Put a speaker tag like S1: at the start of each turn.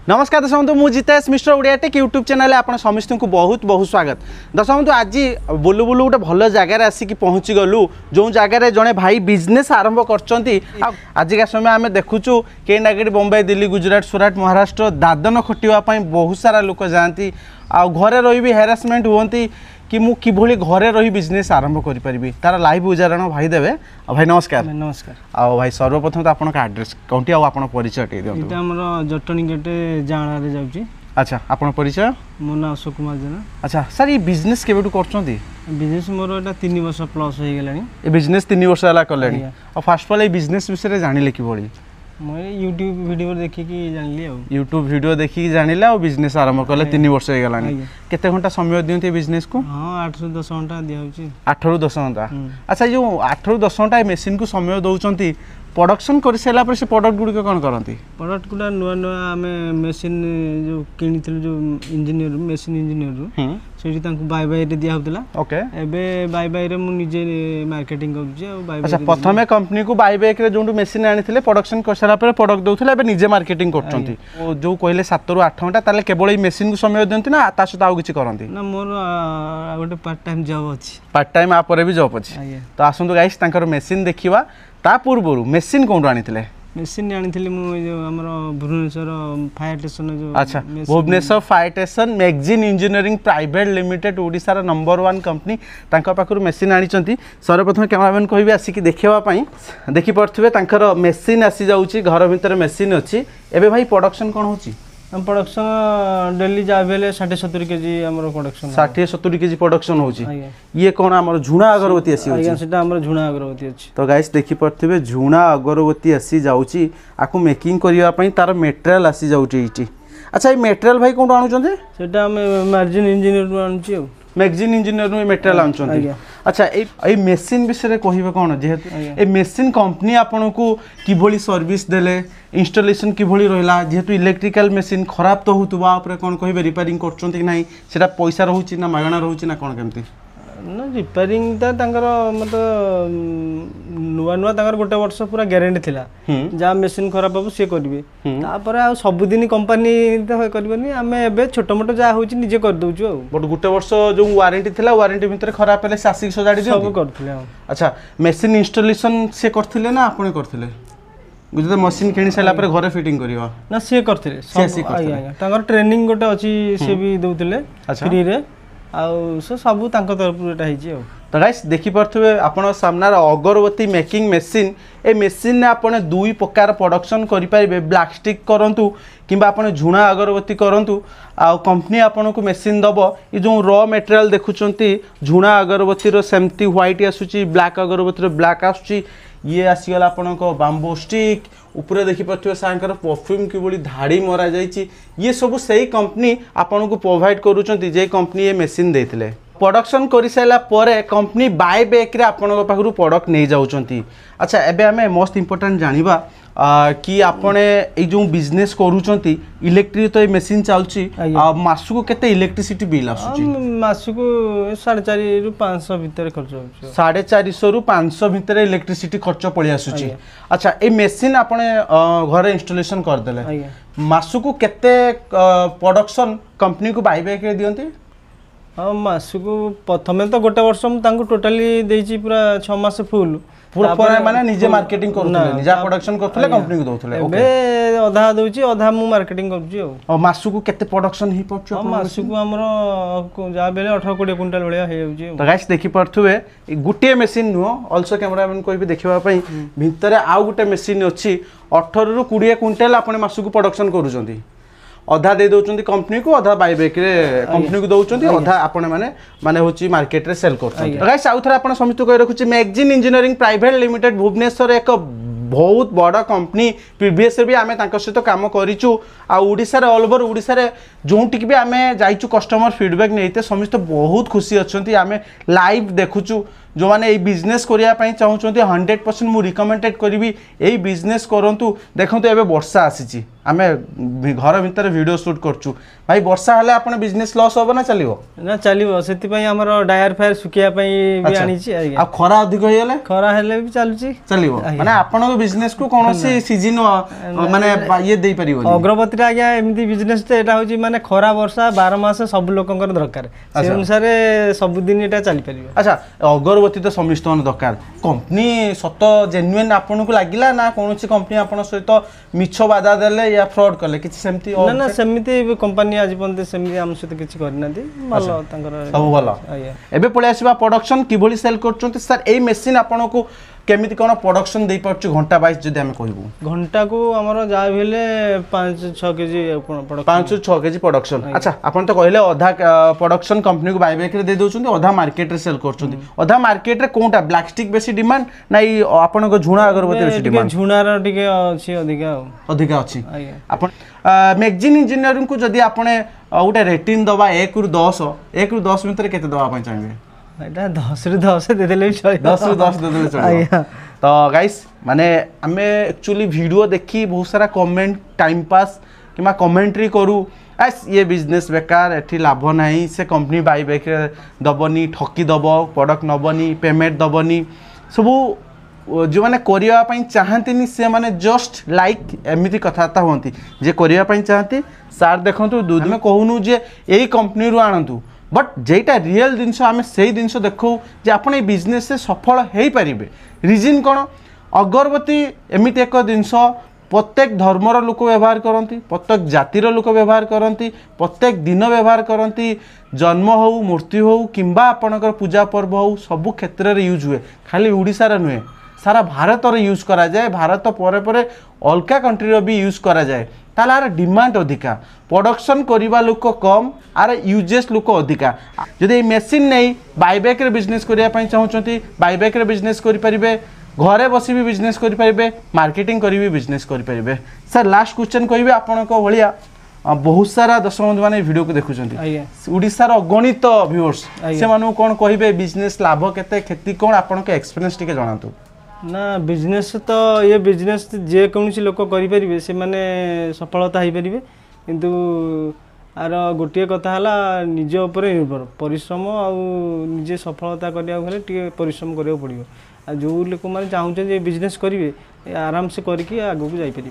S1: नमस्कार दर्शक बंधु मु जितेश मिश्र ओडिया टेक यूट्यूब चैनल आप समस्त को बहुत बहुत स्वागत। दर्शक बंधु आज बुलू बुलू गोटे भल जगार आसिक पहुँची गलु जो जगार जड़े भाई बिजनेस आरंभ कर आजिका समय आम देखुचु के नागेट बम्बई दिल्ली गुजरात सूरत महाराष्ट्र दादन खटिवाई बहुत सारा लोक जाती आ घरे रही हेरासमेंट हुंती कि मु किभली घरे रही बिजनेस आरंभ करि परिबी तार लाइव उदाहरण भाई देबे। भाई नमस्कार।
S2: नमस्कार।
S1: आ भाई सर्वप्रथम तो आपन का एड्रेस कोंटी आ आपन परिचय टे दियौ।
S2: इटा हमर जटनी गेटे जाणा रे जाउची। अच्छा
S1: आपन परिचय?
S2: मो ना अशोक कुमार जेना।
S1: अच्छा सर ये बिजनेस केबेटू करछंती?
S2: बिजनेस मोर एटा 3 वर्ष प्लस हो गेलानी।
S1: ए बिजनेस 3 वर्ष हला करलेनी। और first of all A business विषय जानिले कि बडी?
S2: मैं यूट्यूब वीडियो देखि कि जानली आ।
S1: यूट्यूब वीडियो देखि कि जानिला और बिजनेस आरंभ करले 3 वर्ष हो गेलानी। केते घंटा समय दियंती बिजनेस को?
S2: हां 8 ରୁ 10 घंटा दिया होची।
S1: 8 ରୁ 10 घंटा। अच्छा जो 8 ରୁ 10 घंटा मशीन को समय दउचंती प्रोडक्शन कर सारा पर से प्रोडक्ट गुडी कौन करती?
S2: प्रोडक्ट गुडा नुआ नुआ आमे मशीन जो किनिथिल जो इंजीनियर मशीन इंजीनियर सेठी तांको बाय बाय रे दिया होतला। ओके एबे बाय बाय रे मु निजे मार्केटिंग करउची आ बाय बाय। अच्छा
S1: प्रथमे कंपनी को बाय बाय रे जोंटू मशीन आनिथिले प्रोडक्शन कर सारा पर प्रोडक्ट दउथिले एबे निजे मार्केटिंग करचंती। ओ जो कहले 7 ରୁ 8 घंटा ताले केवल ई मशीन को समय देंती ना ता सहित आ किछि करंती?
S2: ना मोर गोटे पार्ट टाइम जॉब अछि।
S1: पार्ट टाइम आ पर भी जॉब अछि। तो आसंतु गाइस तांकर मशीन देखिबा। ता पूर्वरु मशीन कोन आनिथिले? मशीन
S2: आनिथिले मु जो हमरो भुवनेश्वर फायर स्टेशन जो।
S1: अच्छा Bhubaneswar fire station magazine engineering private limited Odisha रा नंबर 1 कंपनी तांका पाखरु मशीन आनिचंती। सर्वप्रथम कैमरामैन कहबी आसी कि देखिबा पई देखि पड़थुबे तांकर मशीन आसी जाउची घर भीतर मशीन अछि। एबे भाई प्रोडक्शन कोन होची?
S2: हम प्रोडक्शन डेली जाबेले 60-70 केजी हमरो प्रोडक्शन
S1: 60-70 केजी प्रोडक्शन होची। ये कोन हमरो झुणा अगरबत्ती आसी होची?
S2: सेटा हमरो झुणा अगरबत्ती अछि।
S1: तो गाइस देखि पड़थुबे झुणा अगरबत्ती आसी जाउची आकु मेकिंग करिया पई तार मटेरियल आसी जाउची इटी। अच्छा ये मटेरियल भाई कोन आनु चंदे?
S2: सेटा हम मार्जिन इंजीनियर नु आनुची आ।
S1: मैगजीन इंजीनियर नु मटेरियल आनु चंदे। अच्छा ए मशीन विषय कहबे कोन जेहेतु ए मशीन कंपनी आपन को किभली सर्विस देले इंस्टॉलेशन किभली रहला जेहेतु इलेक्ट्रिकल मशीन खराब तो होतबा ऊपर कोन कहबे रिपेयरिंग करचंती कि नाही सेटा पैसा रहउची ना मागणा रहउची ना कोन केमती?
S2: ना रिपेयरिंग ता तांकर मतलब नुवा नुवा तांकर गोटे वर्ष पूरा ग्यारंटी थिला जा मशीन खराब बाबू से करबे तापर आ सब दिन कंपनी त करबनी हमें एबे छोट मोट जा होची निजे कर दउछु आ।
S1: बट गोटे वर्ष जो वारंटी थिला वारंटी भीतर खराब पले सासी सजाडी दे
S2: सब करथिले। अच्छा
S1: मशीन इंस्टॉलेशन से करथिले ना आपने करथिले? गुजते मशीन किनि साला पर घरे फिटिंग करिवा
S2: ना से करथिले सब आया तांकर ट्रेनिंग गोटे अछि से भी दउथिले फ्री रे आउ सब तांको तरफ एटा हिची आ।
S1: तो गाइस देखि परथुबे आपण सामना अगरबत्ती मेकिंग मशीन ए मशीन ने आपण दुई प्रकार प्रोडक्शन करि परिबे ब्लैक स्टिक करंतु किबा आपण झुणा अगरबत्ती करंतु आ कंपनी आपण को मशीन दबो ई जो रॉ मटेरियल देखुचंती झुणा अगरबत्ती रो सेमती व्हाइट आसुची ब्लैक अगरबत्ती रो ब्लैक आसुची ये आसीगला आपण को बाम्बो स्टिक ऊपर देखि परथुबे सांकर परफ्यूम की बड़ी धाड़ी मरा जाईची ये सब सही कंपनी आपण को प्रोवाइड करूचंती जे कंपनी ये मशीन देथिले। प्रोडक्शन करि साइला परे कंपनी बाय बैक रे आपण पाखरु प्रोडक्ट नै जाउचंती। अच्छा एबे हमें मोस्ट इंपोर्टेंट जानिबा कि आपने ए जो बिजनेस करूचंती इलेक्ट्रिक तो ए मशीन चालची मासु को केते इलेक्ट्रिसिटी बिल आसुची?
S2: मासु को 450 ରୁ 500 भीतर खर्च होची।
S1: 450 ରୁ 500 भीतर इलेक्ट्रिसिटी खर्च पळि आसुची। अच्छा ए मशीन आपने घरे इंस्टॉलेशन कर देले मासु को केते प्रोडक्शन कंपनी को बाय बैक रे दियंती?
S2: हाँ मासु को प्रथमे तो गोटे वर्ष हम तांको टोटली देइची पूरा 6 मास फुल
S1: पूरा पूरा माने निजे मार्केटिंग करथले निजा प्रोडक्शन करथले कंपनी को दउथले।
S2: ओके आधा दउची आधा मु मार्केटिंग करची
S1: और मासु को केते प्रोडक्शन ही पड़छ?
S2: मासु को हमरो जा बेले 18-20 क्विंटल बळिया हे जाउची।
S1: तो गाइस देखि परथुवे गुटे मशीन नो आल्सो कैमरामैन कोइ भी देखिबा पई भितरे आ गुटे मशीन अछि 18 ରୁ 20 क्विंटल आपने मासु को प्रोडक्शन करूचंती अधा दे दउचंती कंपनी को अधा बाय बैक रे कंपनी को दउचंती अधा आपण माने माने होची मार्केट रे सेल करथंती। गाइस आउ थरा आपण समित कहि रखुची magazine engineering private limited Bhubaneswar एक बहुत बड़ा कंपनी प्रीवियस भी आमे तांको सहित काम करिचु आ ओडिसा रे ऑल ओवर ओडिसा रे जोंटिक भी आमे जाइचु कस्टमर फीडबैक नेते समस्त बहुत खुशी अछंती आमे लाइव देखुचु जो मैंने ये बिजनेस करने चाहते 100% मुझे रिकमेंडेड करी यही बिजनेस करूँ। देखो तो ये वर्षा आसी आम घर भितर वीडियो शूट करछु भाई वर्षा हेल्ले आप बिजनेस लॉस हम ना चलो
S2: ना चलो से डायर फायर सुखापी भी आनी
S1: खरा अधिक हो गले
S2: खरा हेल्ले भी चलुची
S1: चलो माने आपण बिजनेस को कौन सी सीजन माने ये दे परिबो
S2: अग्रपति आज्ञा एमती बिजनेस तो एटा होची माने खरा वर्षा 12 मास सब लोकंकर दरकार से अनुसार सब दिन एटा चली परिबो।
S1: अच्छा अगरबत्ती तो समस्त दरकार कंपनी सत जेन्युइन आपन को लागिला ना कौन सी कंपनी आपन सहित मिछ बाधा देले या फ्रॉड कले किछि सेमती
S2: ना ना सेमती कंपनी आज पन्ते सेमती हम सहित किछि करनाती भलो तांकर
S1: सब भलो एबे पळे आसीबा प्रोडक्शन किभली सेल करचोंती सर ए मशीन आपन को केमिति कोन प्रोडक्शन दे पारछु घंटा वाइज जदि हम कहबो घंटा
S2: को हमर जा भेले 5-6 केजी
S1: प्रोडक्शन 5-6 केजी प्रोडक्शन। अच्छा आपन तो कहले आधा प्रोडक्शन कंपनी को बायबैक रे दे दोचोंती आधा मार्केट रे सेल करचोंती आधा मार्केट रे कोनटा ब्लैक स्टिक बेसी डिमांड ना ई आपन को झुणा अगरबत्ती बेसी डिमांड
S2: झुणा रो टिके अछि
S1: अधिका अछि आपन मैगजीन इंजीनियरिंग को जदि आपन ओटा रेटिंग दबा 1 रु 10 भितर केते दबा पय चाहिबे
S2: एटा 10 रु 10 दे देले चले
S1: 10 रु 10 दे देले चले। तो गाइस माने आमे एक्चुअली वीडियो देखी बहुत सारा comment time pass keema commentary करू एस ये बिजनेस बेकार एठी लाभ नाही से कंपनी बायबैक दबनी ठकी दब प्रोडक्ट नबनी पेमेंट दबनी सब जो मैंने करने चाहती से मैंने जस्ट लाइक एमती कथबार्ता होती जे करने चाहती सार देखु दूध में कहूनु जे यही कंपनी रू आणतु बट जेटा रियल जिनस आम से जिनस देखू जे आप बिजनेस से सफल हो पारे रिजन कौन अगरबत्ती एमती एक जिनस प्रत्येक धर्मर लोक व्यवहार करती प्रत्येक जातिर लोक व्यवहार करती प्रत्येक दिन व्यवहार करती जन्म हो मृत्यु हो किंबा आपणकर पूजा पर्व हो सबू क्षेत्र में यूज हुए खाली ओडिशार नुहे सारा भारत रे यूज करा जाए भारत परे परे अलका कंट्री भी यूज करा जाए ताला आर डिमांड अधिका प्रोडक्शन करिबा लोक कम आर यूजेस लोक अधिका जदि मेसीन नहीं बायबैक रे बिजनेस करिया पई चाहउचंती बायबैक रे बिजनेस करि परिबे घरे बसी भी बिजनेस करि परिबे मार्केटिंग करि भी बिजनेस करि परिबे। सर लास्ट क्वेश्चन कहिबे आपन को भलिया बहुत सारा दर्शक बंधु माने वीडियो को देखुचंती ओडिसा रो गणित व्यूअर्स से मानु कोन कहिबे बिजनेस लाभ केते क्षति कोन आपन के एक्सपीरियंस टिके जणातु
S2: ना बिजनेस तो ये बिजनेस जे कौन सी लोक करें से माने सफलता हो पारे किंतु आर गोटे कथा है निज उपर निर्भर परिश्रम आ निजे सफलता करने परिश्रम करा पड़ो आ जो लोक मैंने चाहते बिजनेस करेंगे आराम से करके आगू जापर।